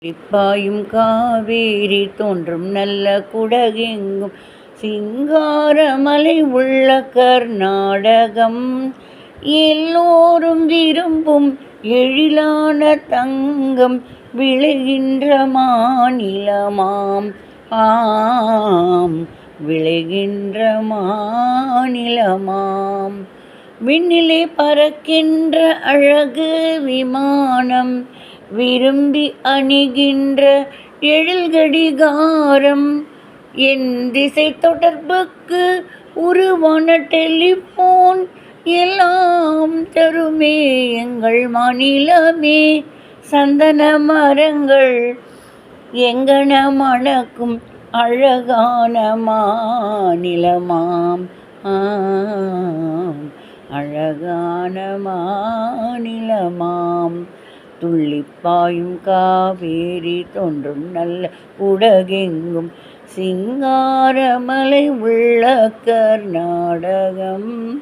பாயும் காவேரி தோன்றும் நல்ல குடகெங்கும் சிங்காரமலை உள்ள கர்நாடகம். எல்லோரும் விரும்பும் எழிலான தங்கம் விளைகின்ற மாநிலமாம். விளைகின்ற மாநிலமாம். விண்ணிலே பறக்கின்ற அழகு விமானம், விரும்பி அணிகின்ற எழில்கடிகாரம், என் திசை தொடர்புக்கு உருவான டெலிபோன் எல்லாம் தருமே எங்கள் மாநிலமே. சந்தன மரங்கள் எங்கன மணக்கும் அழகான மாநிலமாம். அழகான மாநிலமாம். துள்ளிப்பாயும் காவேரி தோன்றும் நல்ல குடகெங்கும் சிங்காரமலை உள்ள கர்நாடகம்.